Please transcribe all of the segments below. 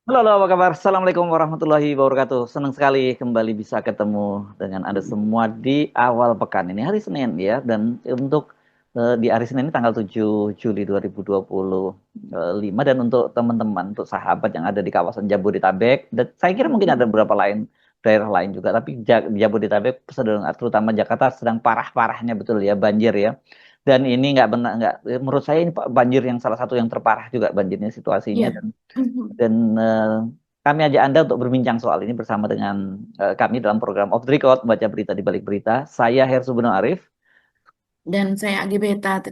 Halo, halo, apa kabar? Assalamualaikum warahmatullahi wabarakatuh. Senang sekali kembali bisa ketemu dengan Anda semua di awal pekan ini, hari Senin ya. Dan untuk di hari Senin ini tanggal 7 Juli 2025 dan untuk teman-teman, untuk sahabat yang ada di kawasan Jabodetabek, dan saya kira mungkin ada beberapa daerah lain juga, tapi Jabodetabek sedang, terutama Jakarta sedang parah-parahnya betul ya, banjir ya. Dan ini nggak benar, nggak, menurut saya ini banjir yang salah satu yang terparah juga banjirnya situasinya, Iya. Mhm. dan kami ajak Anda untuk berbincang soal ini bersama dengan kami dalam program Off the Record, baca berita di balik berita. Saya Hersu Beno Arif. Dan saya Agi Beta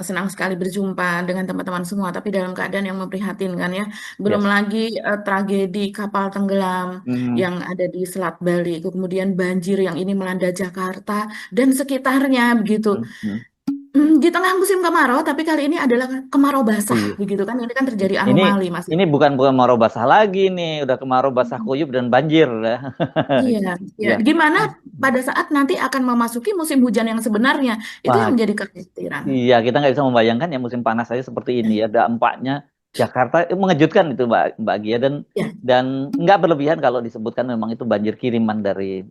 senang sekali berjumpa dengan teman-teman semua, tapi dalam keadaan yang memprihatinkan ya. Belum Yes. lagi tragedi kapal tenggelam Hmm, yang ada di Selat Bali, kemudian banjir yang ini melanda Jakarta dan sekitarnya begitu. hmm, hmm. Di tengah musim kemarau, tapi kali ini adalah kemarau basah Iya. begitu kan. Ini kan terjadi Ini anomali, Mas. ini bukan bukan kemarau basah lagi nih, udah kemarau basah kuyup dan banjir ya. Iya, ya. Ya. Gimana pada saat nanti akan memasuki musim hujan yang sebenarnya? Itu yang Wah, menjadi kekhawatiran. iya, kita nggak bisa membayangkan ya musim panas saja seperti ini ya. Dampaknya Jakarta mengejutkan itu Mbak Gia, Ya. dan nggak berlebihan kalau disebutkan memang itu banjir kiriman dari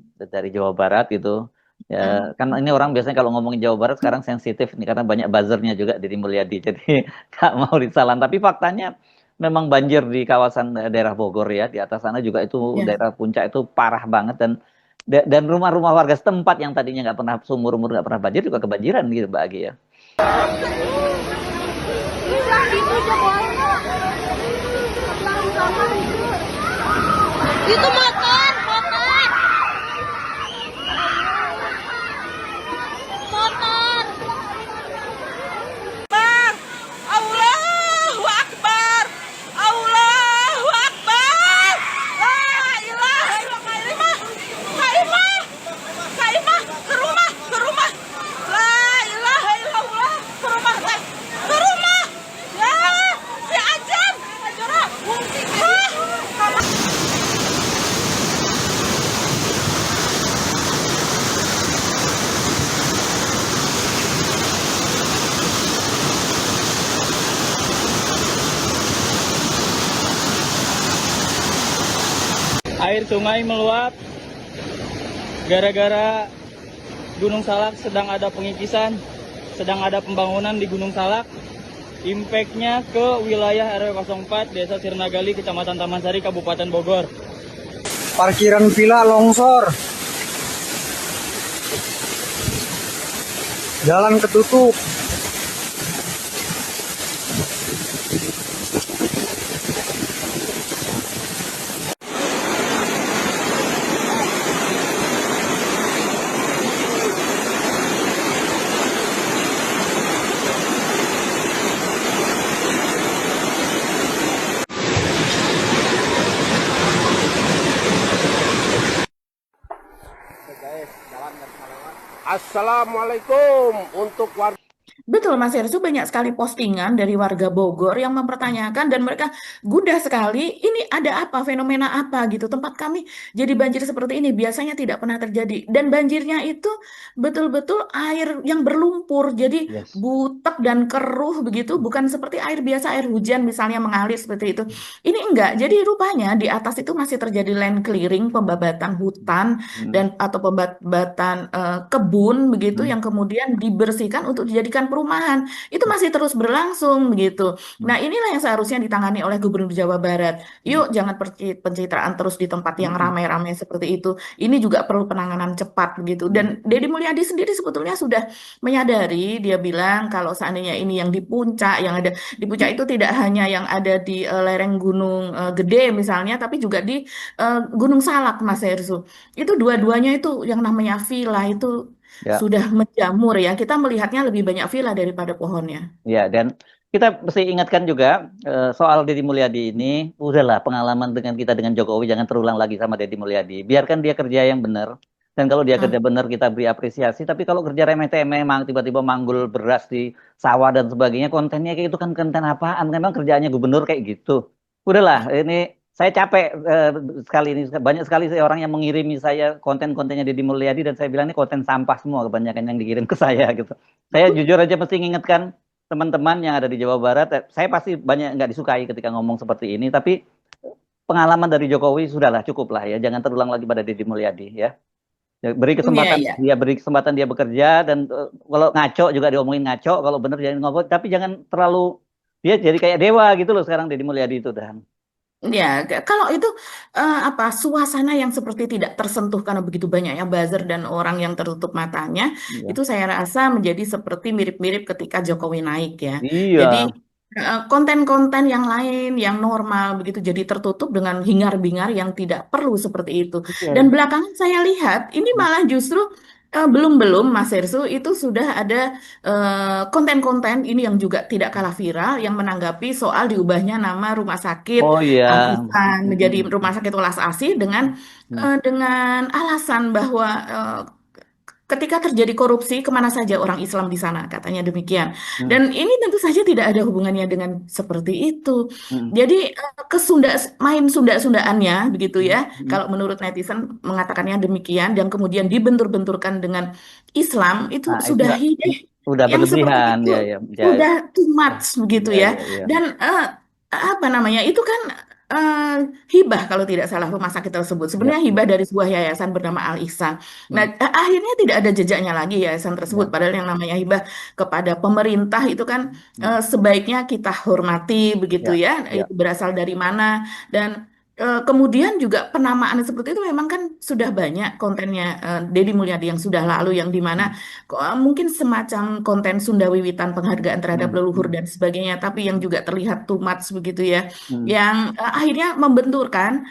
Jawa Barat gitu. Ya, Hmm. kan ini orang biasanya kalau ngomongin Jawa Barat sekarang sensitif nih karena banyak buzzernya juga di Mulyadi. Jadi nggak mau disalah. Tapi faktanya memang banjir di kawasan daerah Bogor ya. Di atas sana juga itu Ya. daerah puncak itu parah banget, dan rumah-rumah warga setempat yang tadinya nggak pernah seumur umur nggak pernah banjir juga kebanjiran gitu Mbak Agi ya. Itu motor, motor, motor. Allahu Akbar. Allahu Akbar. La ilaha illallah. Kaimah, kaimah, ke rumah, ke rumah. La ilaha illallah. Ke rumah, Teh. Ke rumah. Ya, si Ajam. Ajara. Hah? Air sungai meluap gara-gara Gunung Salak sedang ada pengikisan, sedang ada pembangunan di Gunung Salak. Impactnya ke wilayah RW 04 Desa Sirnagali, Kecamatan Taman Sari, Kabupaten Bogor. Parkiran villa longsor, jalan ketutup. Assalamualaikum untuk warga. Betul, Mas Hersu, banyak sekali postingan dari warga Bogor yang mempertanyakan dan mereka gundah sekali, ini ada apa, fenomena apa gitu. Tempat kami jadi banjir seperti ini, biasanya tidak pernah terjadi. Dan banjirnya itu betul-betul air yang berlumpur, jadi Yes. butek dan keruh begitu, bukan seperti air biasa, air hujan misalnya mengalir seperti itu. Ini enggak, jadi rupanya di atas itu masih terjadi land clearing, pembabatan hutan, Hmm, dan atau pembabatan kebun begitu hmm, yang kemudian dibersihkan untuk dijadikan perumahan. Itu masih terus berlangsung begitu. hmm, Nah, inilah yang seharusnya ditangani oleh Gubernur Jawa Barat. hmm, Yuk, jangan pencitraan terus di tempat hmm, yang hmm, ramai-ramai seperti itu. Ini juga perlu penanganan cepat begitu. hmm, Dan Deddy Mulyadi sendiri sebetulnya sudah menyadari, dia bilang kalau seandainya ini yang di puncak, yang ada di puncak itu tidak hanya yang ada di lereng Gunung Gede misalnya, tapi juga di Gunung Salak, Mas Hersu. Itu dua-duanya itu yang namanya villa itu ya. sudah menjamur ya. Kita melihatnya lebih banyak villa daripada pohonnya. Ya, dan kita mesti ingatkan juga soal Deddy Mulyadi ini, udahlah pengalaman dengan kita dengan Jokowi jangan terulang lagi sama Deddy Mulyadi. Biarkan dia kerja yang benar. Dan kalau dia Hah? kerja benar kita beri apresiasi. Tapi kalau kerja remeh-temeh, tiba-tiba manggul beras di sawah dan sebagainya, kontennya kayak itu kan konten apaan? Memang kerjaannya gubernur kayak gitu. Udahlah, ini saya capek sekali ini. Banyak sekali orang yang mengirimi saya konten-kontennya Deddy Mulyadi dan saya bilang ini konten sampah semua kebanyakan yang dikirim ke saya gitu. Saya jujur aja mesti mengingatkan teman-teman yang ada di Jawa Barat, saya pasti banyak nggak disukai ketika ngomong seperti ini, tapi pengalaman dari Jokowi sudahlah cukup lah ya, jangan terulang lagi pada Deddy Mulyadi ya. Ya, beri Iya, kesempatan iya. beri kesempatan dia bekerja dan kalau ngaco juga diomongin ngaco, kalau bener jangan ngomong, tapi jangan terlalu dia jadi kayak dewa gitu loh sekarang Deddy Mulyadi itu dan. Ya, kalau itu apa suasana yang seperti tidak tersentuh karena begitu banyaknya buzzer dan orang yang tertutup matanya, Iya. itu saya rasa menjadi seperti mirip-mirip ketika Jokowi naik ya. Iya. Jadi konten-konten yang lain yang normal begitu jadi tertutup dengan hingar-bingar yang tidak perlu seperti itu. Dan Iya. belakangan saya lihat ini malah justru belum-belum Mas Hersu itu sudah ada konten-konten ini yang juga tidak kalah viral yang menanggapi soal diubahnya nama rumah sakit Oh iya. Al-Ihsan menjadi rumah sakit welas asih dengan alasan bahwa ketika terjadi korupsi kemana saja orang Islam di sana katanya demikian. Hmm. Dan ini tentu saja tidak ada hubungannya dengan seperti itu. Hmm. Jadi main Sunda-Sundaannya begitu ya. Hmm. Kalau menurut netizen mengatakannya demikian dan kemudian dibentur-benturkan dengan Islam itu Nah, itu sudah enggak udah yang seperti berlebihan itu ya ya ya sudah too much begitu ya ya. ya ya. Dan apa namanya itu kan eh, hibah kalau tidak salah rumah sakit tersebut. Ya, Sebenarnya hibah dari sebuah yayasan bernama Al Ihsan. Nah, hmm, akhirnya tidak ada jejaknya lagi yayasan tersebut. ya, Padahal yang namanya hibah kepada pemerintah itu kan hmm, sebaiknya kita hormati begitu ya, ya. ya, Itu berasal dari mana dan kemudian juga penamaan seperti itu memang kan sudah banyak kontennya Deddy Mulyadi yang sudah lalu yang di mana hmm, mungkin semacam konten Sunda Wiwitan penghargaan terhadap hmm, leluhur hmm, dan sebagainya, tapi yang juga terlihat too much begitu ya, hmm. yang akhirnya membenturkan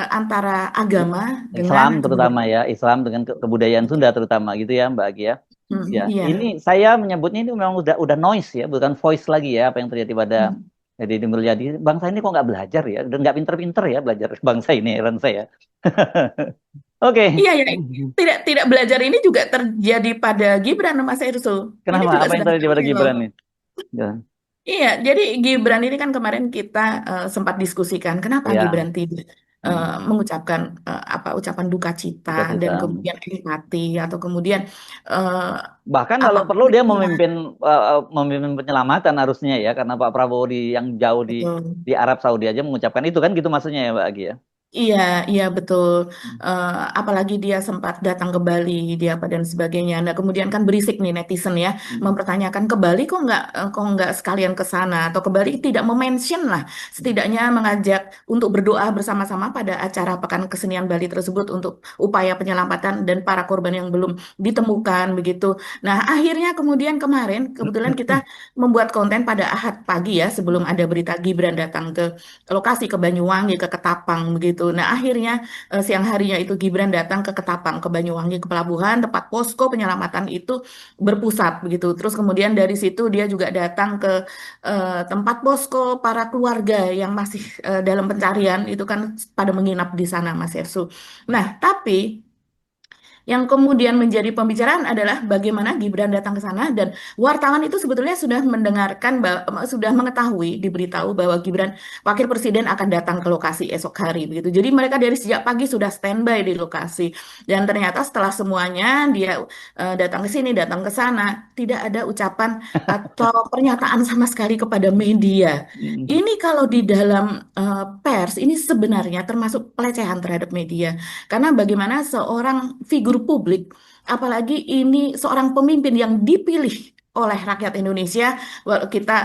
antara agama dengan Islam terutama kebudayaan. ya, Islam dengan kebudayaan Sunda terutama gitu ya Mbak Agi ya. Ya, Iya. ini saya menyebutnya ini memang udah noise ya, bukan voice lagi ya apa yang terjadi pada Hmm. Deddy Mulyadi. Bangsa ini kok nggak belajar ya, dan nggak pinter-pinter ya belajar bangsa ini, heran saya. Oke. Iya, ya. Tidak belajar ini juga terjadi pada Gibran, Mas Erso. Ini Kenapa? juga Apa yang sedang terjadi pada viral. Gibran nih? Ya, Iya, jadi Gibran ini kan kemarin kita sempat diskusikan kenapa ya. Gibran tidak Hmm. mengucapkan apa ucapan duka cita Duka dan cita. kemudian empati atau kemudian eh, Bahkan apa kalau perlu dia kecewa. memimpin penyelamatan harusnya ya, karena Pak Prabowo yang jauh Betul. di Arab Saudi aja mengucapkan itu kan gitu maksudnya ya Mbak Agi ya. Iya, iya betul. Hmm. Apalagi dia sempat datang ke Bali, dia apa dan sebagainya. Nah, kemudian kan berisik nih netizen ya, Hmm. mempertanyakan ke Bali kok nggak sekalian ke sana atau ke Bali tidak mention lah, setidaknya mengajak untuk berdoa bersama-sama pada acara Pekan Kesenian Bali tersebut untuk upaya penyelamatan dan para korban yang belum ditemukan begitu. Nah, akhirnya kemudian kemarin kebetulan kita membuat konten pada Ahad pagi ya, sebelum ada berita Gibran datang ke lokasi ke Banyuwangi, ke Ketapang begitu. Nah, akhirnya siang harinya itu Gibran datang ke Ketapang, ke Banyuwangi, ke pelabuhan, tempat posko penyelamatan itu berpusat begitu. Terus kemudian dari situ dia juga datang ke tempat posko para keluarga yang masih dalam pencarian itu kan pada menginap di sana, Mas Yersu. Nah, tapi yang kemudian menjadi pembicaraan adalah bagaimana Gibran datang ke sana dan wartawan itu sebetulnya sudah mendengarkan, sudah mengetahui, diberitahu bahwa Gibran Wakil Presiden akan datang ke lokasi esok hari begitu. Jadi mereka dari sejak pagi sudah standby di lokasi dan ternyata setelah semuanya dia datang ke sini, datang ke sana, tidak ada ucapan atau pernyataan sama sekali kepada media. Hmm. Ini kalau di dalam pers ini sebenarnya termasuk pelecehan terhadap media. Karena bagaimana seorang figur publik, apalagi ini seorang pemimpin yang dipilih oleh rakyat Indonesia, kita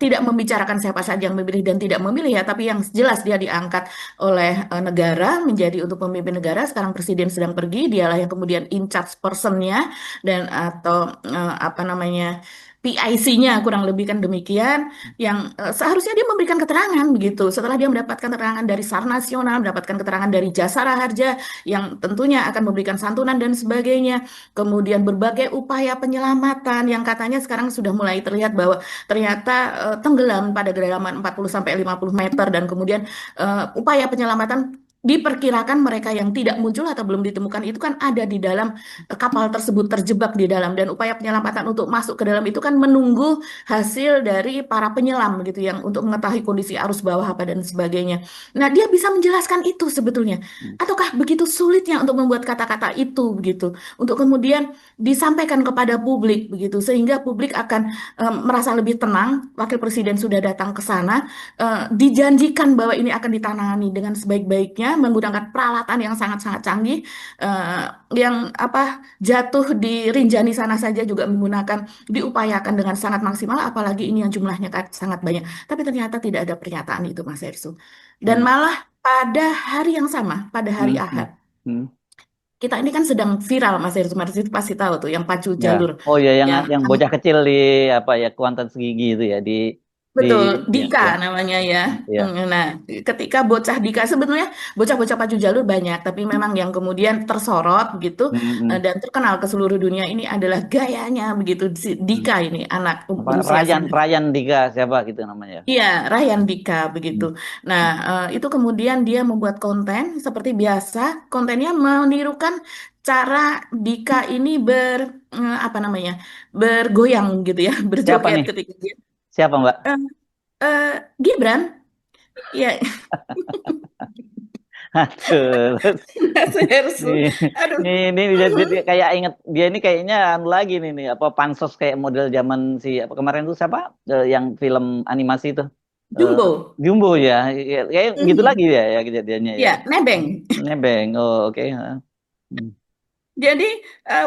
tidak membicarakan siapa saja yang memilih dan tidak memilih ya, tapi yang jelas dia diangkat oleh negara menjadi untuk pemimpin negara. Sekarang presiden sedang pergi, dialah yang kemudian in charge personnya dan atau apa namanya PIC-nya kurang lebih kan demikian yang seharusnya dia memberikan keterangan begitu setelah dia mendapatkan keterangan dari SAR Nasional, mendapatkan keterangan dari Jasara Harja yang tentunya akan memberikan santunan dan sebagainya. Kemudian berbagai upaya penyelamatan yang katanya sekarang sudah mulai terlihat bahwa ternyata tenggelam pada kedalaman 40 sampai 50 meter dan kemudian upaya penyelamatan diperkirakan mereka yang tidak muncul atau belum ditemukan itu kan ada di dalam kapal tersebut, terjebak di dalam, dan upaya penyelamatan untuk masuk ke dalam itu kan menunggu hasil dari para penyelam gitu yang untuk mengetahui kondisi arus bawah apa dan sebagainya. Nah, dia bisa menjelaskan itu sebetulnya. Hmm. Ataukah begitu sulitnya untuk membuat kata-kata itu begitu untuk kemudian disampaikan kepada publik begitu sehingga publik akan merasa lebih tenang. Wakil Presiden sudah datang ke sana, dijanjikan bahwa ini akan ditangani dengan sebaik-baiknya menggunakan peralatan yang sangat-sangat canggih, eh, yang apa jatuh di Rinjani sana saja juga menggunakan diupayakan dengan sangat maksimal, apalagi ini yang jumlahnya sangat banyak. Tapi ternyata tidak ada pernyataan itu, Mas Ersu. Dan Hmm. malah pada hari yang sama, pada hari Hmm. Hmm. Ahad, Hmm. kita ini kan sedang viral, Mas Ersu. Mas Ersu pasti tahu tuh yang pacu Ya. jalur, Oh ya, yang yang bocah kecil di apa ya, Kuantan Segigi itu ya, di betul, ya, Dika ya, namanya ya. ya. Nah, ketika bocah Dika sebenarnya bocah-bocah pacu jalur banyak, tapi memang yang kemudian tersorot begitu Hmm. Hmm. dan terkenal ke seluruh dunia ini adalah gayanya begitu si Hmm. Dika ini anak Apa berusia Ryan 9. Ryan Diga siapa gitu namanya? Iya, Ryan Dika begitu. Hmm. Nah, Hmm. itu kemudian dia membuat konten seperti biasa, kontennya menirukan cara Dika ini apa namanya? Bergoyang gitu ya, Siapa berjoget nih? ketika dia Siapa Mbak? eh, Gibran. Ya, Aduh, Mas Hersu. nih, Aduh. ini jadi kayak inget dia ini kayaknya anu lagi nih apa pansos kayak model zaman si apa kemarin tuh siapa yang film animasi itu Eh, Jumbo. Jumbo ya, kayak gitu lagi Mhm. ya kejadiannya ya. Ya, nebeng. Nebeng, oh oke. Hmm. Jadi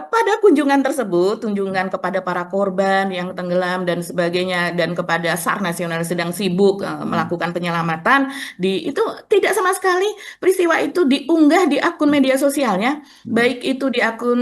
pada kunjungan tersebut, kunjungan kepada para korban yang tenggelam dan sebagainya, dan kepada SAR Nasional sedang sibuk Hmm. melakukan penyelamatan, itu tidak sama sekali peristiwa itu diunggah di akun media sosialnya, Hmm. baik itu di akun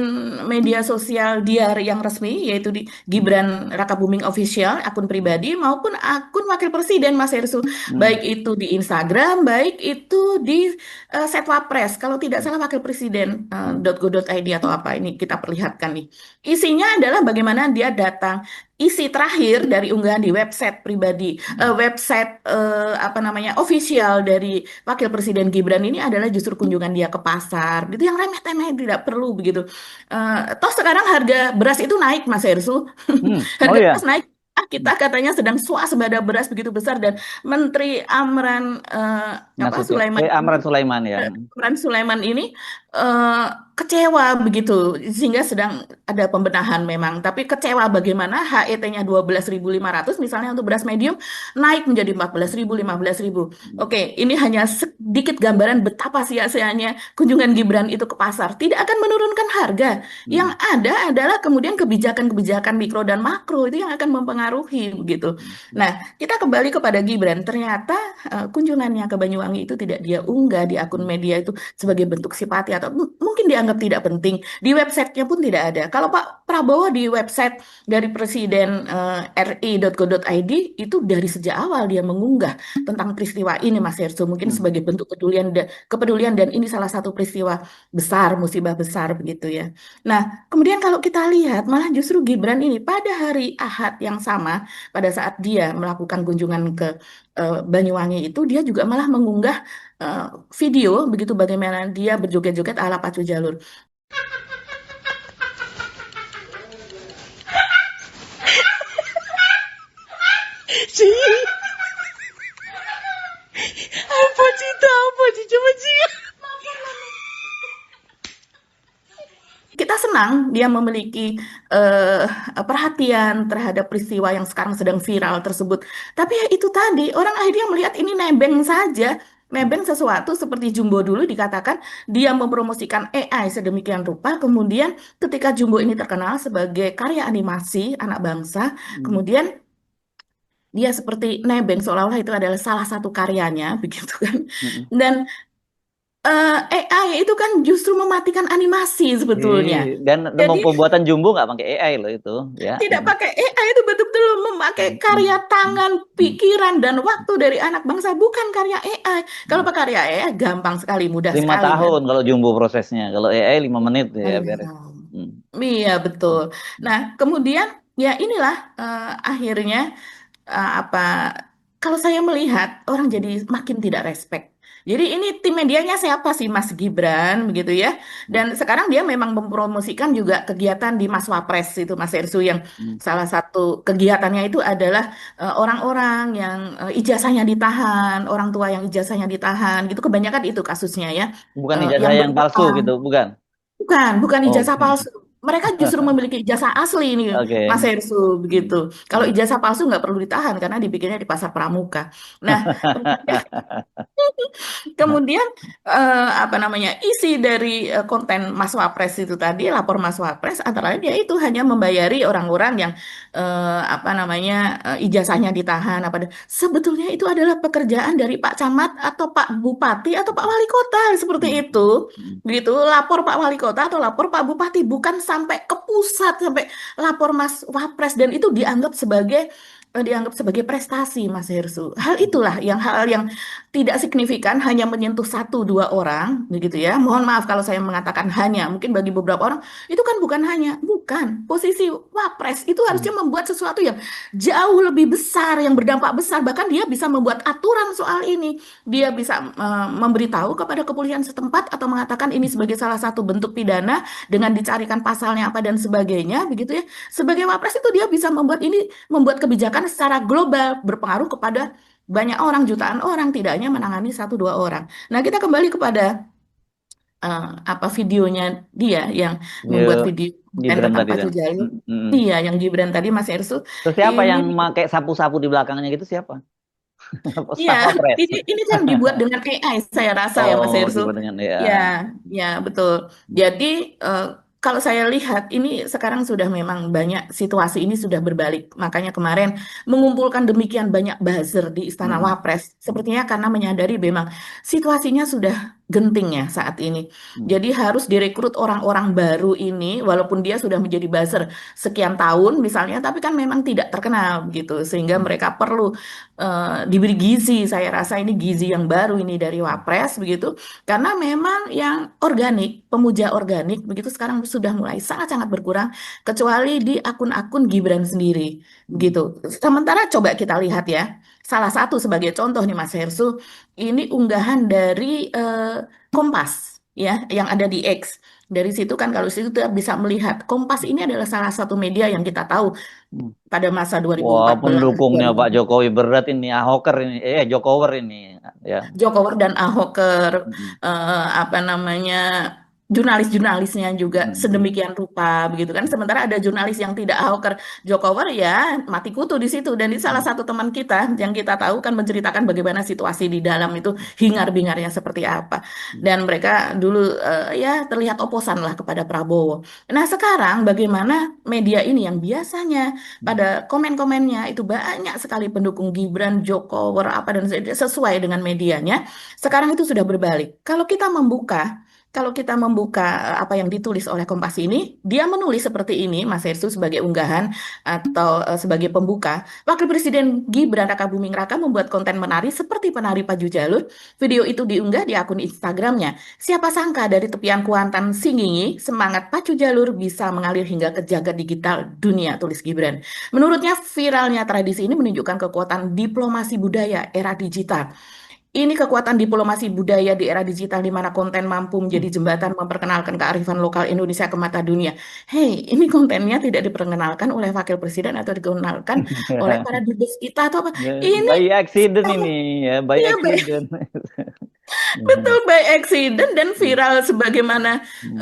media sosial dia yang resmi, yaitu di Gibran Rakabuming Official, akun pribadi, maupun akun Wakil Presiden Mas Hersu, Hmm. baik itu di Instagram, baik itu di Setwapres, kalau tidak salah Wakil Presiden Hmm. .go.id atau apa ini kita perlihatkan nih. Isinya adalah bagaimana dia datang. Isi terakhir dari unggahan di website pribadi, website apa namanya official dari Wakil Presiden Gibran ini adalah justru kunjungan dia ke pasar, gitu yang remeh-temeh tidak perlu begitu. Toh sekarang harga beras itu naik, Mas Hersu. Hmm. Oh Harga beras ya. naik. Kita katanya sedang swasembada beras begitu besar, dan Menteri Amran apa Nasution. Sulaiman Amran ini Sulaiman ya. Amran Sulaiman ini eh, kecewa begitu sehingga sedang ada pembenahan memang, tapi kecewa bagaimana HET-nya 12.500 misalnya untuk beras medium naik menjadi 14.000, 15.000. Oke, ini hanya sedikit gambaran betapa sia-sianya kunjungan Gibran itu ke pasar. Tidak akan menurunkan harga. Yang Hmm. ada adalah kemudian kebijakan-kebijakan mikro dan makro itu yang akan mempengaruhi begitu. Hmm. Nah, kita kembali kepada Gibran. Ternyata kunjungannya ke Banyuwangi itu tidak dia unggah di akun media itu sebagai bentuk simpati atau mungkin dianggap tidak penting. Di websitenya pun tidak ada. Kalau Pak Prabowo di website dari Presiden ri.go.id itu dari sejak awal dia mengunggah tentang peristiwa ini, Mas Herso. Mungkin Hmm. sebagai bentuk kepedulian, dan ini salah satu peristiwa besar, musibah besar begitu ya. Nah, kemudian kalau kita lihat malah justru Gibran ini pada hari Ahad yang sama, pada saat dia melakukan kunjungan ke Banyuwangi itu, dia juga malah mengunggah eh, video begitu bagaimana dia berjoget-joget ala pacu jalur. Apa cerita apa sih? Coba sih. Kita senang dia memiliki eh, perhatian terhadap peristiwa yang sekarang sedang viral tersebut. Tapi ya itu tadi, orang akhirnya melihat ini nebeng saja. Nebeng sesuatu seperti Jumbo dulu dikatakan dia mempromosikan AI sedemikian rupa, kemudian ketika Jumbo ini terkenal sebagai karya animasi anak bangsa, Hmm. kemudian dia seperti nebeng seolah-olah itu adalah salah satu karyanya begitu kan. Hmm. Dan AI itu kan justru mematikan animasi sebetulnya. Dan Jadi pembuatan Jumbo nggak pakai AI loh itu ya. tidak pakai AI, itu betul-betul memakai karya tangan, Hmm. pikiran, dan waktu dari anak bangsa, bukan karya AI. Kalau Hmm. pakai karya AI gampang sekali, mudah 5 sekali kan. tahun kalau Jumbo prosesnya, kalau AI 5 menit ya beres. Iya, Hmm. iya betul. Hmm. Nah, kemudian ya inilah akhirnya apa? Kalau saya melihat orang jadi makin tidak respect. Jadi ini tim medianya siapa sih Mas Gibran begitu ya. Dan sekarang dia memang mempromosikan juga kegiatan di Mas Wapres itu Mas Ersu yang Hmm. salah satu kegiatannya itu adalah orang-orang yang ijazahnya ditahan, orang tua yang ijazahnya ditahan gitu kebanyakan itu kasusnya ya. Bukan ijazah Yang yang palsu berutang. gitu, bukan? Bukan Oh, ijazah palsu. Mereka justru memiliki ijazah asli ini, oke. Mas Hersu, begitu. Hmm. Kalau Hmm. ijazah palsu nggak perlu ditahan karena dibikinnya di pasar pramuka. Nah, kemudian Kemudian apa namanya isi dari konten Mas Wapres itu tadi, lapor Mas Wapres antara lain dia itu hanya membayari orang-orang yang apa namanya ijazahnya ditahan sebetulnya itu adalah pekerjaan dari Pak Camat atau Pak Bupati atau Pak Wali Kota seperti Hmm. itu. Hmm. Gitu, lapor Pak Wali Kota atau lapor Pak Bupati bukan sampai ke pusat sampai lapor Mas Wapres dan itu dianggap sebagai prestasi Mas Hersu. Hal yang tidak signifikan hanya menyentuh satu dua orang begitu ya. Mohon maaf kalau saya mengatakan hanya, mungkin bagi beberapa orang itu kan bukan hanya, bukan. Posisi wapres itu harusnya membuat sesuatu yang jauh lebih besar, yang berdampak besar. Bahkan dia bisa membuat aturan soal ini. Dia bisa memberitahu kepada kepolisian setempat atau mengatakan ini sebagai salah satu bentuk pidana dengan dicarikan pasalnya apa dan sebagainya begitu ya. Sebagai wapres itu dia bisa membuat kebijakan secara global berpengaruh kepada banyak orang, jutaan orang, tidak hanya menangani satu dua orang. Nah, kita kembali kepada apa videonya dia yang membuat Video video konten Gibran tentang tadi Pacu tuh. Jalu. Hmm. Hmm. Iya, yang Gibran tadi Mas Ersu Terus siapa ini yang pakai sapu-sapu di belakangnya gitu siapa? iya, Staf Wapres. ini kan dibuat dengan AI saya rasa ya Mas Oh, Ersu. dibuat dengan ya. Ya, ya betul. Jadi kalau saya lihat ini sekarang sudah memang banyak situasi ini sudah berbalik. Makanya kemarin mengumpulkan demikian banyak buzzer di Istana Hmm. Wapres, sepertinya karena menyadari memang situasinya sudah genting ya saat ini. Hmm. Jadi harus direkrut orang-orang baru ini, walaupun dia sudah menjadi buzzer sekian tahun misalnya, tapi kan memang tidak terkenal gitu, sehingga mereka perlu diberi gizi. Saya rasa ini gizi yang baru ini dari Wapres begitu. Karena memang yang organik, pemuja organik begitu sekarang sudah mulai sangat-sangat berkurang kecuali di akun-akun Gibran sendiri gitu. Sementara coba kita lihat ya. Salah satu sebagai contoh nih Mas Hersu, ini unggahan dari Kompas ya yang ada di X. Dari situ kan kalau situ kita bisa melihat Kompas ini adalah salah satu media yang kita tahu Hmm. pada masa Wah, 2014 pendukungnya Pak Jokowi berat ini, Ahoker ini, Jokower ini, ya. Jokower dan Ahoker Hmm. apa namanya jurnalis-jurnalisnya juga Hmm. sedemikian rupa begitu kan sementara ada jurnalis yang tidak Ahoker Jokower ya mati kutu di situ dan itu salah Hmm. satu teman kita yang kita tahu kan menceritakan bagaimana situasi di dalam itu hingar-bingarnya seperti apa dan mereka dulu ya terlihat oposan lah kepada Prabowo. Nah sekarang bagaimana media ini yang biasanya pada komen-komennya itu banyak sekali pendukung Gibran, Jokower apa dan sesuai dengan medianya. Sekarang itu sudah berbalik. Kalau kita membuka apa yang ditulis oleh Kompas ini, dia menulis seperti ini, Mas Hersu sebagai unggahan atau sebagai pembuka. Wakil Presiden Gibran Rakabuming Raka membuat konten menari seperti penari Paju Jalur. Video itu diunggah di akun Instagramnya. Siapa sangka dari tepian Kuantan Singingi, semangat Pacu Jalur bisa mengalir hingga ke jagat digital dunia, tulis Gibran. Menurutnya viralnya tradisi ini menunjukkan kekuatan diplomasi budaya era digital. Ini kekuatan diplomasi budaya di era digital di mana konten mampu menjadi jembatan memperkenalkan kearifan lokal Indonesia ke mata dunia. Hei, ini kontennya tidak diperkenalkan oleh wakil presiden atau dikenalkan oleh para dubes kita atau apa. Ini By accident ini ya, by iya, accident. betul by accident dan viral sebagaimana Hmm.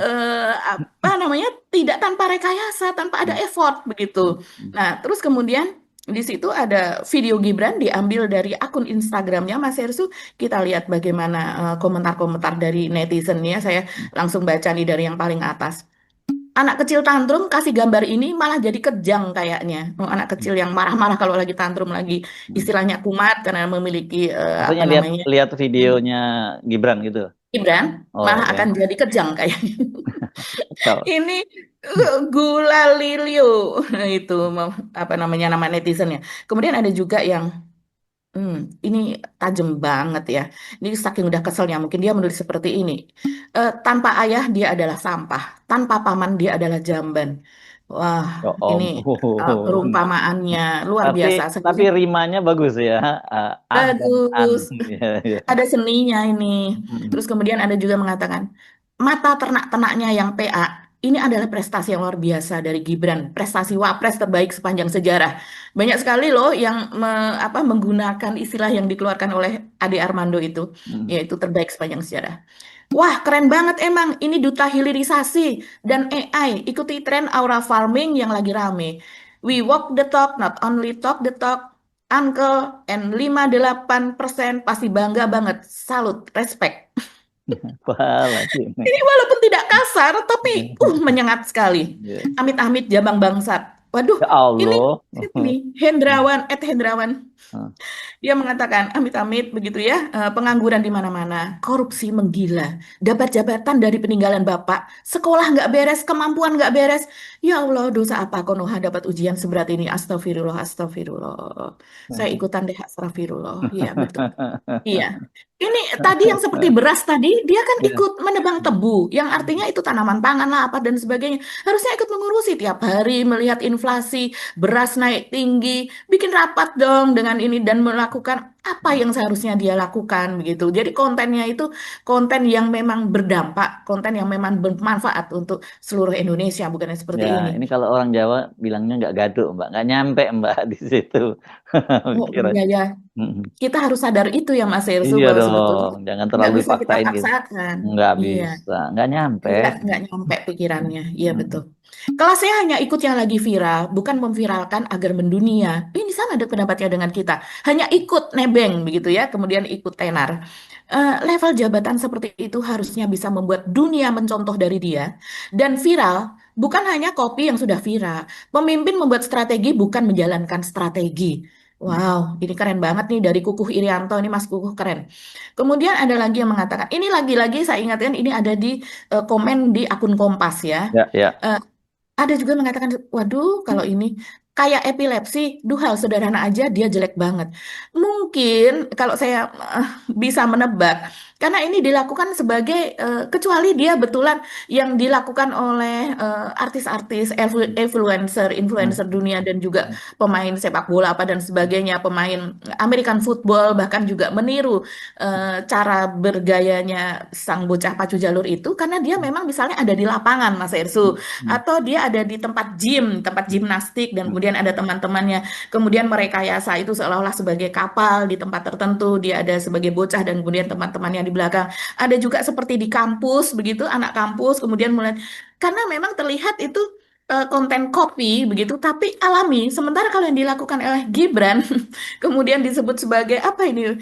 apa namanya tidak tanpa rekayasa, tanpa ada effort begitu. Nah, terus kemudian di situ ada video Gibran diambil dari akun Instagramnya Mas Hersu. Kita lihat bagaimana komentar-komentar dari netizen ya. Saya langsung baca nih dari yang paling atas. Anak kecil tantrum kasih gambar ini malah jadi kejang kayaknya. Oh, anak kecil yang marah-marah kalau lagi tantrum lagi istilahnya kumat karena memiliki apa Maksudnya lihat namanya lihat videonya Gibran gitu. Gibran Oh, malah oke. akan jadi kejang kayaknya. Tahu. Ini gula Lilio itu apa namanya nama netizennya. Kemudian ada juga yang ini tajam banget ya. Ini saking udah keselnya mungkin dia menulis seperti ini. Tanpa ayah dia adalah sampah, tanpa paman dia adalah jamban. Wah, Ya ini ampun. perumpamaannya luar Tapi biasa. tapi Sebenarnya rimanya bagus ya. Ah dan an. bagus. Ya, ya. Ada seninya ini. Mm. Terus kemudian ada juga mengatakan, mata ternak-ternaknya yang PA, ini adalah prestasi yang luar biasa dari Gibran. Prestasi Wapres terbaik sepanjang sejarah. Banyak sekali loh yang menggunakan istilah yang dikeluarkan oleh Ade Armando itu, Mm. yaitu terbaik sepanjang sejarah. Wah, keren banget emang. Ini duta hilirisasi dan AI. Ikuti tren aura farming yang lagi rame. We walk the talk, not only talk the talk. Uncle and 58% pasti bangga banget. Salut, respect. Apalah ini. Ini walaupun tidak kasar, tapi menyengat sekali. Ya Amit-amit jabang bangsat. Ya Waduh, ini Allah. ini Hendrawan, Hendrawan. Dia mengatakan, amit-amit begitu ya, pengangguran di mana-mana, korupsi menggila, dapat jabatan dari peninggalan bapak, sekolah nggak beres, kemampuan nggak beres. Ya Allah, dosa apa Konoha dapat ujian seberat ini? Astagfirullah, astagfirullah. Saya ikutan deh, astagfirullah. Iya, betul. Iya. Ini tadi yang seperti beras tadi, dia kan Ya. ikut menebang tebu, yang artinya itu tanaman pangan lah, apa dan sebagainya. Harusnya ikut mengurusi tiap hari, melihat inflasi, beras naik tinggi, bikin rapat dong dengan ini dan melakukan apa yang seharusnya dia lakukan begitu. Jadi kontennya itu konten yang memang berdampak, konten yang memang bermanfaat untuk seluruh Indonesia, bukan seperti Ya, ini. ini kalau orang Jawa bilangnya nggak gaduk, Mbak, nggak nyampe, Mbak, di situ. Oh Pikiran. iya ya, Mm-mm. kita harus sadar itu ya Mas Ersu, Iya bahwa sebetulnya dong, jangan nggak terlalu bisa kita dipaksain gitu. paksakan. Nggak Iya. bisa, nggak nyampe. Nggak nyampe pikirannya, iya Mm-mm. betul. Kalau saya hanya ikut yang lagi viral, bukan memviralkan agar mendunia. Ini sama ada pendapatnya dengan kita. Hanya ikut nebeng begitu ya, kemudian ikut tenar. Level jabatan seperti itu harusnya bisa membuat dunia mencontoh dari dia. Dan viral, bukan hanya kopi yang sudah viral. Pemimpin membuat strategi, bukan menjalankan strategi. Wow, ini keren banget nih dari Kukuh Irianto, ini Mas Kukuh keren. Kemudian ada lagi yang mengatakan, ini lagi-lagi saya ingatkan ini ada di komen di akun Kompas ya. Ya, ya. Eh, ada juga mengatakan, waduh, kalau ini kayak epilepsi, duh hal sederhana aja dia jelek banget. Mungkin kalau saya eh, bisa menebak, karena ini dilakukan sebagai, kecuali dia betulan yang dilakukan oleh artis-artis, influencer, influencer Mm. dunia dan juga pemain sepak bola apa dan sebagainya, pemain American football bahkan juga meniru cara bergayanya sang bocah pacu jalur itu, karena dia memang misalnya ada di lapangan, Mas Ersu, Mm. atau dia ada di tempat gym, tempat gimnastik, dan kemudian ada teman-temannya, kemudian merekayasa itu seolah-olah sebagai kapal di tempat tertentu, dia ada sebagai bocah dan kemudian teman-temannya di belakang. Ada juga seperti di kampus, begitu, anak kampus, kemudian mulai, karena memang terlihat itu konten copy begitu, tapi alami. Sementara kalau yang dilakukan oleh Gibran, kemudian disebut sebagai apa ini,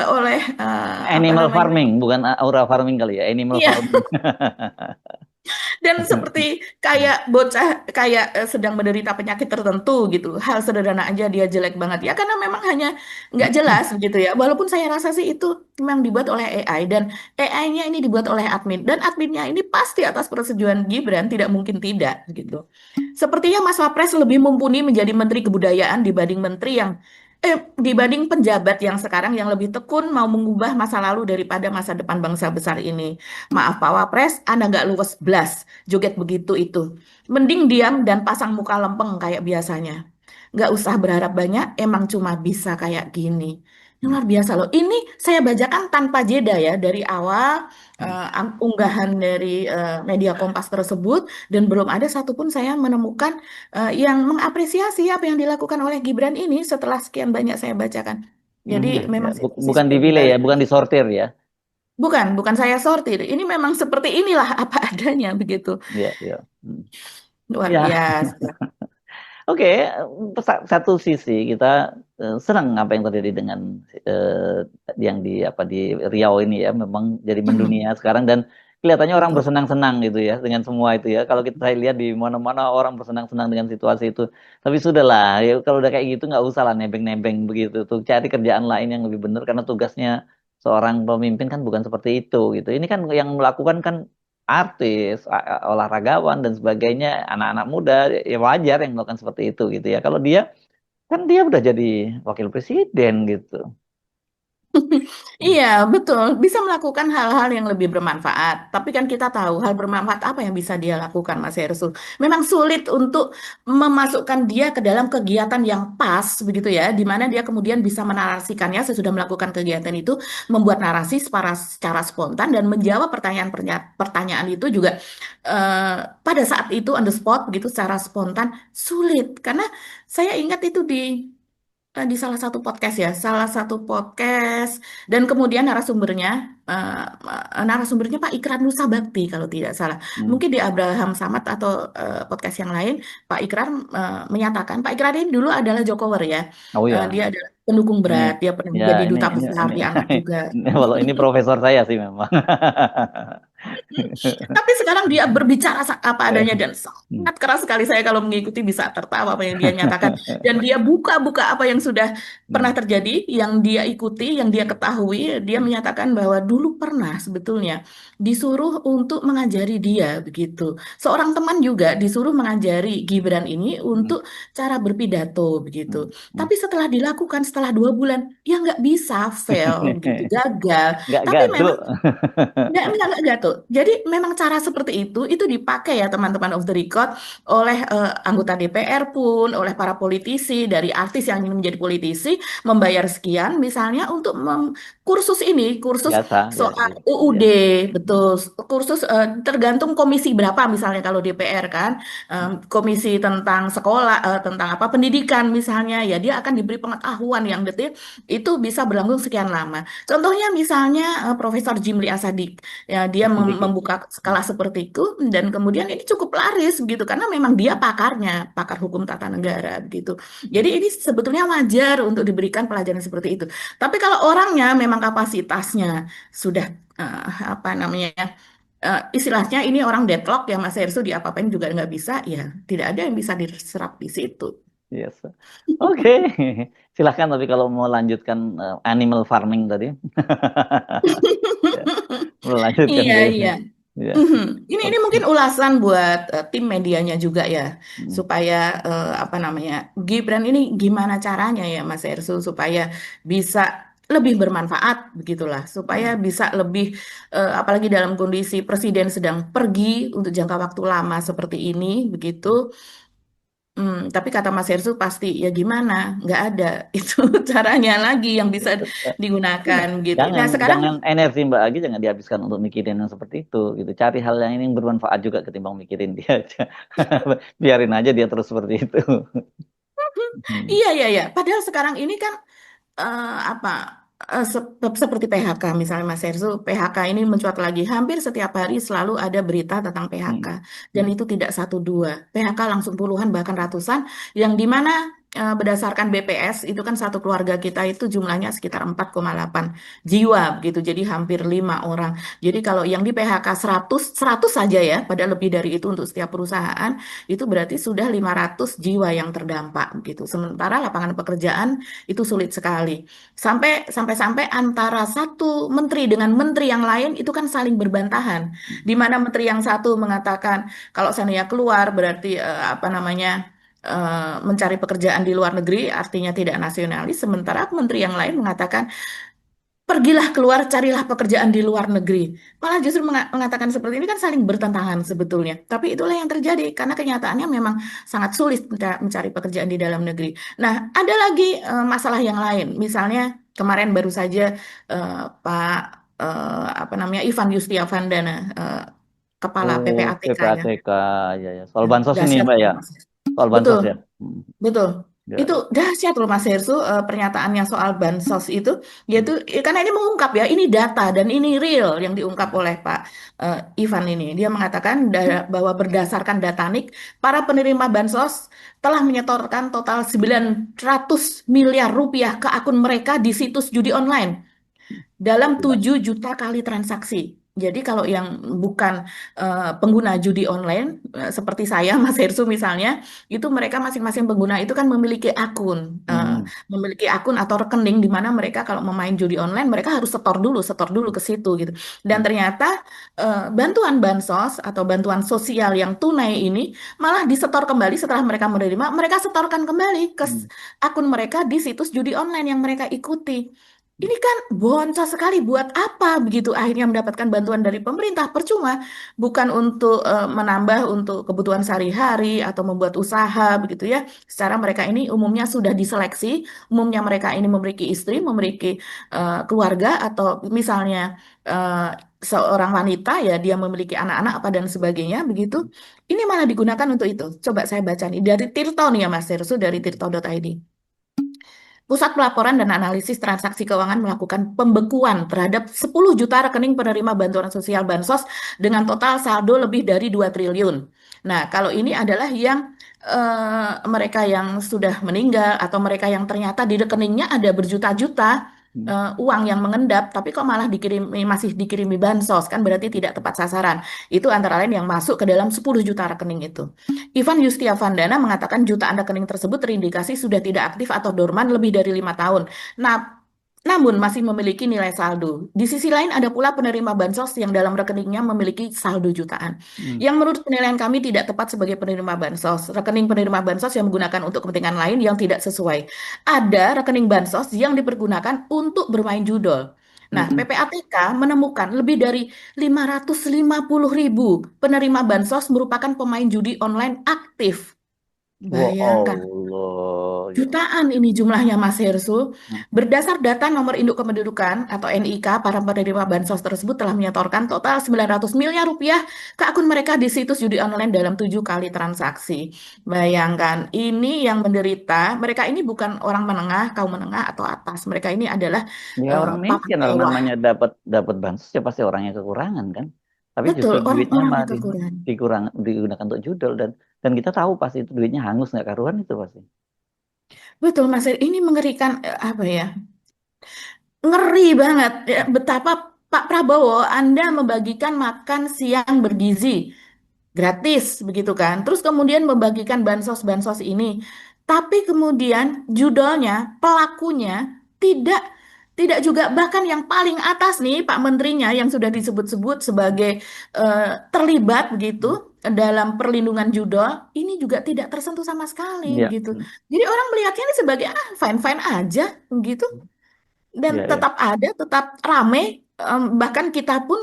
oleh apa Animal namanya? farming, bukan aura farming kali ya, animal Iya, farming. dan seperti kayak bocah kayak sedang menderita penyakit tertentu gitu. Hal sederhana aja dia jelek banget ya karena memang hanya nggak jelas gitu ya. Walaupun saya rasa sih itu memang dibuat oleh AI dan AI-nya ini dibuat oleh admin dan adminnya ini pasti atas persetujuan Gibran, tidak mungkin tidak gitu. Sepertinya Mas Wapres lebih mumpuni menjadi Menteri Kebudayaan dibanding penjabat yang sekarang yang lebih tekun mau mengubah masa lalu daripada masa depan bangsa besar ini. Maaf Pak Wapres, Anda nggak luwes blas joget begitu itu. Mending diam dan pasang muka lempeng kayak biasanya. Nggak usah berharap banyak, emang cuma bisa kayak gini. Ini luar biasa loh. Ini saya bacakan tanpa jeda ya dari awal unggahan dari media Kompas tersebut dan belum ada satupun saya menemukan yang mengapresiasi apa yang dilakukan oleh Gibran ini setelah sekian banyak saya bacakan. Jadi Ya, ya. memang situasi Bukan sudah dipilih ya, dibalik. bukan disortir ya. Bukan saya sortir. Ini memang seperti inilah apa adanya begitu. Ya, ya. Hmm. Luar Ya, biasa. oke. Satu sisi kita senang apa yang terjadi dengan yang di apa di Riau ini ya, memang jadi mendunia sekarang dan kelihatannya orang Betul. bersenang-senang gitu ya dengan semua itu ya. Kalau kita saya lihat di mana-mana orang bersenang-senang dengan situasi itu. Tapi sudahlah, ya kalau udah kayak gitu nggak usah lah nebeng-nebeng begitu. Tuh cari kerjaan lain yang lebih benar karena tugasnya seorang pemimpin kan bukan seperti itu gitu. Ini kan yang melakukan kan artis, olahragawan dan sebagainya, anak-anak muda ya wajar yang melakukan seperti itu gitu ya. Kalau dia kan dia udah jadi wakil presiden gitu. Iya, betul. Bisa melakukan hal-hal yang lebih bermanfaat. Tapi kan kita tahu hal bermanfaat apa yang bisa dia lakukan, Mas Hersul. Memang sulit untuk memasukkan dia ke dalam kegiatan yang pas, begitu ya, di mana dia kemudian bisa menarasikannya sesudah melakukan kegiatan itu, membuat narasi secara spontan dan menjawab pertanyaan itu juga pada saat itu on the spot, begitu secara spontan, sulit. Karena saya ingat itu di salah satu podcast ya, salah satu podcast dan kemudian narasumbernya Pak Ikrar Nusa Bakti kalau tidak salah. Hmm. Mungkin di Abraham Samad atau podcast yang lain, Pak Ikrar menyatakan Pak Ikrar ini dulu adalah Jokower ya. Oh ya, Dia adalah pendukung ini berat, dia pernah ya menjadi ini duta ini besar ini di anak juga. Walau ini profesor saya sih memang. Tapi sekarang dia berbicara apa adanya dan Hmm. sangat keras sekali. Saya kalau mengikuti bisa tertawa apa yang dia nyatakan. Dan dia buka-buka apa yang sudah pernah terjadi, yang dia ikuti, yang dia ketahui. Dia menyatakan bahwa dulu pernah sebetulnya disuruh untuk mengajari dia begitu. Seorang teman juga disuruh mengajari Gibran ini untuk cara berpidato begitu. Tapi setelah dilakukan setelah 2 bulan, ya nggak bisa, fail begitu, gagal. Nggak Tapi gaduh. memang enggak Gatot. Jadi memang cara seperti itu dipakai ya teman-teman of the record oleh anggota DPR pun, oleh para politisi, dari artis yang ingin menjadi politisi, membayar sekian misalnya untuk kursus ini, kursus Biasa, ya, soal ya, UUD, ya. betul. Kursus tergantung komisi berapa misalnya kalau DPR kan, komisi tentang sekolah, tentang apa pendidikan misalnya, ya dia akan diberi pengetahuan yang detail, itu bisa berlangsung sekian lama. Contohnya misalnya Profesor Jimli Asadik. Ya, dia Sedikit. membuka skala seperti itu dan kemudian ini cukup laris begitu karena memang dia pakarnya, pakar hukum tata negara begitu. Jadi ini sebetulnya wajar untuk diberikan pelajaran seperti itu. Tapi kalau orangnya memang kapasitasnya sudah apa namanya istilahnya ini orang deadlock ya Mas Hersu diapa-apain juga nggak bisa ya tidak ada yang bisa diserap di situ. Yes. Oke. Silahkan tapi kalau mau lanjutkan animal farming tadi. Ya, mau lanjutkan Iya, ke iya. ya. Ini mungkin ulasan buat tim medianya juga ya, Hmm. supaya apa namanya Gibran ini gimana caranya ya Mas Ersu supaya bisa lebih bermanfaat begitulah, supaya bisa lebih apalagi dalam kondisi presiden sedang pergi untuk jangka waktu lama seperti ini begitu. Tapi kata Mas Ersu pasti ya gimana, nggak ada itu caranya lagi yang bisa digunakan gitu. Jangan Nah sekarang jangan energi Mbak Agi jangan dihabiskan untuk mikirin yang seperti itu gitu. Cari hal yang ini yang bermanfaat juga ketimbang mikirin dia aja. Biarin aja dia terus seperti itu. Hmm. iya iya iya. Padahal sekarang ini kan apa seperti PHK misalnya Mas Herzu, PHK ini mencuat lagi hampir setiap hari selalu ada berita tentang PHK Hmm. dan itu tidak satu dua PHK langsung puluhan bahkan ratusan yang dimana berdasarkan BPS itu kan satu keluarga kita itu jumlahnya sekitar 4,8 jiwa begitu jadi hampir 5 orang jadi kalau yang di PHK 100 saja ya padahal lebih dari itu untuk setiap perusahaan itu berarti sudah 500 jiwa yang terdampak gitu sementara lapangan pekerjaan itu sulit sekali sampai antara satu menteri dengan menteri yang lain itu kan saling berbantahan. Di mana menteri yang satu mengatakan kalau seandainya keluar berarti apa namanya mencari pekerjaan di luar negeri artinya tidak nasionalis. Sementara menteri yang lain mengatakan pergilah keluar carilah pekerjaan di luar negeri. Malah justru mengatakan seperti ini kan saling bertentangan sebetulnya. Tapi itulah yang terjadi karena kenyataannya memang sangat sulit mencari pekerjaan di dalam negeri. Nah, ada lagi masalah yang lain. Misalnya kemarin baru saja Pak apa namanya Ivan Yustiavandana kepala Oh, PPATK ya. PPATK ya ya. Soal bansos ini Dahsyat Mbak ya. Mas. Soal bansos Betul. ya. Hmm. Betul. Ya, Itu ya. dahsyat loh Mas Hersu pernyataannya soal bansos itu yaitu karena ini mengungkap ya ini data dan ini real yang diungkap oleh Pak Ivan ini. Dia mengatakan bahwa berdasarkan datanik para penerima bansos telah menyetorkan total 900 miliar rupiah ke akun mereka di situs judi online dalam Gila. 7 juta kali transaksi. Jadi kalau yang bukan pengguna judi online seperti saya, Mas Hersu misalnya, itu mereka masing-masing pengguna itu kan Hmm. memiliki akun atau rekening di mana mereka kalau memain judi online mereka harus setor dulu ke situ gitu. Dan ternyata bantuan bansos atau bantuan sosial yang tunai ini malah disetor kembali setelah mereka menerima, mereka setorkan kembali ke akun mereka di situs judi online yang mereka ikuti. Ini kan boncos sekali, buat apa begitu akhirnya mendapatkan bantuan dari pemerintah percuma, bukan untuk menambah untuk kebutuhan sehari-hari atau membuat usaha begitu ya. Secara mereka ini umumnya sudah diseleksi, umumnya mereka ini memiliki istri, memiliki keluarga atau misalnya seorang wanita ya dia memiliki anak-anak apa dan sebagainya begitu. Ini malah digunakan untuk itu. Coba saya baca nih dari Tirto nih ya Mas Tersu dari tirto.id. Pusat Pelaporan dan Analisis Transaksi Keuangan melakukan pembekuan terhadap 10 juta rekening penerima bantuan sosial Bansos dengan total saldo lebih dari 2 triliun. Nah, kalau ini adalah yang mereka yang sudah meninggal atau mereka yang ternyata di rekeningnya ada berjuta-juta uang yang mengendap, tapi kok malah masih dikirimi bansos, kan berarti tidak tepat sasaran. Itu antara lain yang masuk ke dalam 10 juta rekening itu. Ivan Yustiavandana mengatakan jutaan rekening tersebut terindikasi sudah tidak aktif atau dorman lebih dari 5 tahun. Nah, namun masih memiliki nilai saldo. Di sisi lain ada pula penerima bansos yang dalam rekeningnya memiliki saldo jutaan. Yang menurut penilaian kami tidak tepat sebagai penerima bansos. Rekening penerima bansos yang menggunakan untuk kepentingan lain yang tidak sesuai. Ada rekening bansos yang dipergunakan untuk bermain judol. Nah, PPATK menemukan lebih dari 550.000 penerima bansos merupakan pemain judi online aktif. Wah Bayangkan. Allah, ya. Jutaan ini jumlahnya Mas Hersu. Hmm. Berdasar data nomor induk kependudukan atau NIK, para penerima bansos tersebut telah menyetorkan total 900 miliar rupiah ke akun mereka di situs judi online dalam 7 kali transaksi. Bayangkan, ini yang menderita, mereka ini bukan orang menengah, kaum menengah atau atas. Mereka ini adalah Ya orang papan miskin, orang bawah. namanya dapat bansos ya pasti orangnya kekurangan kan. Tapi Betul, justru duitnya orang-orang malah yang kekurangan. digunakan untuk judol dan kita tahu pasti itu duitnya hangus nggak karuan itu pasti. Betul, Mas Her. Ini mengerikan, apa ya? Ngeri banget ya, betapa Pak Prabowo Anda membagikan makan siang bergizi gratis begitu kan. Terus kemudian membagikan bansos-bansos ini. Tapi kemudian judulnya, pelakunya tidak tidak juga bahkan yang paling atas nih Pak Menterinya yang sudah disebut-sebut sebagai terlibat begitu dalam perlindungan judul ini juga tidak tersentuh sama sekali Iya, begitu. Jadi orang melihatnya ini sebagai fine-fine aja begitu dan iya, iya. tetap ada, tetap rame. Bahkan kita pun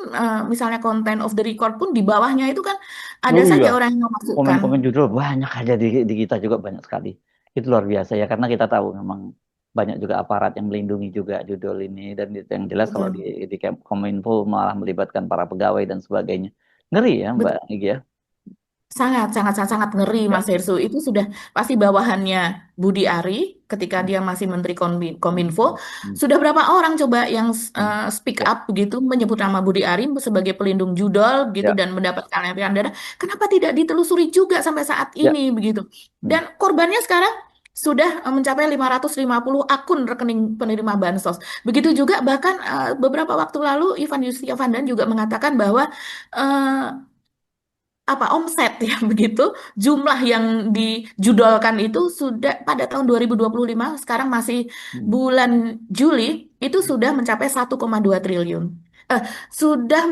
misalnya content of the record pun di bawahnya itu kan ada Oh iya, saja orang yang memasukkan. komen-komen judul banyak aja di kita juga banyak sekali. Itu luar biasa ya karena kita tahu memang banyak juga aparat yang melindungi juga judul ini dan yang jelas kalau Betul. di Kominfo malah melibatkan para pegawai dan sebagainya. Ngeri ya Mbak Betul. Nigi ya. Sangat, sangat, sangat, sangat ngeri Ya. Mas Hersu. Itu sudah pasti bawahannya Budi Ari ketika dia masih Menteri Kominfo. Hmm. Sudah berapa orang coba yang Hmm. speak Ya. up begitu menyebut nama Budi Ari sebagai pelindung judol gitu Ya. dan mendapatkan aliran dana. Kenapa tidak ditelusuri juga sampai saat Ya. ini begitu? Hmm. Dan korbannya sekarang sudah mencapai 550 akun rekening penerima bansos. Begitu juga bahkan beberapa waktu lalu Ivan Yustiavandan juga mengatakan bahwa eh, omset ya begitu jumlah yang dijudolkan itu sudah pada tahun 2025 sekarang masih Hmm. bulan Juli itu sudah mencapai 1,2 triliun. Sudah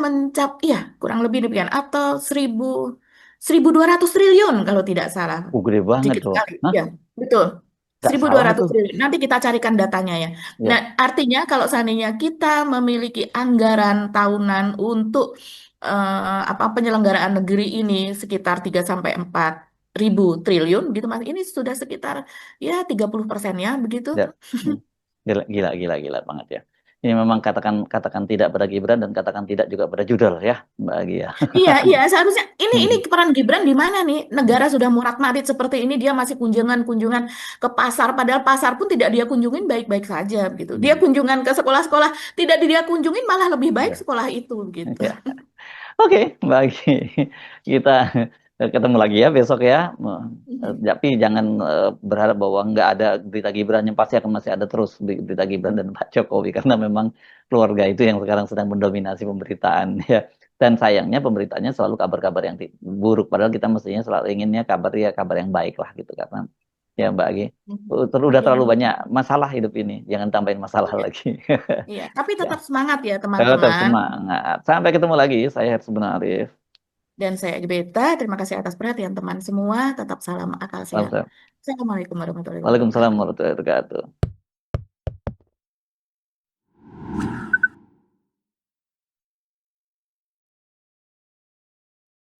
ya kurang lebih demikian atau 1.200 triliun kalau tidak salah. Gede banget Sedikit tuh. sekali. Hah? Ya, betul. Gak seribu dua salah ratus itu. triliun. Nanti kita carikan datanya ya. Nah, Ya. artinya kalau seandainya kita memiliki anggaran tahunan untuk penyelenggaraan negeri ini sekitar 3 sampai 4 ribu triliun gitu Mas. Ini sudah sekitar ya 30% ya begitu. Ya. Hmm. Gila, gila, gila banget ya. Ini memang katakan tidak pada Gibran dan katakan tidak juga pada judul ya, Mbak Agi ya. Iya, iya, seharusnya ini Hmm. peran Gibran di mana nih? Negara sudah morat-marit seperti ini, dia masih kunjungan-kunjungan ke pasar, padahal pasar pun tidak dia kunjungin baik-baik saja gitu. Dia Hmm. kunjungan ke sekolah-sekolah, tidak dia kunjungin malah lebih baik Ya. sekolah itu gitu. Ya. Oke, Mbak Agi. Kita ketemu lagi ya besok ya. Tapi jangan berharap bahwa nggak ada berita Gibran, yang pasti akan masih ada terus berita Gibran dan Pak Jokowi karena memang keluarga itu yang sekarang sedang mendominasi pemberitaan ya. Dan sayangnya pemberitaannya selalu kabar-kabar yang buruk, padahal kita mestinya selalu inginnya kabar yang baik lah gitu karena ya Mbak Agi udah Iya, terlalu banyak masalah hidup ini, jangan tambahin masalah iya, lagi. iya. Tapi Ya, tetap semangat ya tetap teman-teman. semangat. Sampai ketemu lagi. Saya Hersu Arif. Dan saya Beta, terima kasih atas perhatian teman semua. Tetap salam akal sehat. Salam. Assalamualaikum warahmatullahi Waalaikumsalam wabarakatuh. warahmatullahi wabarakatuh.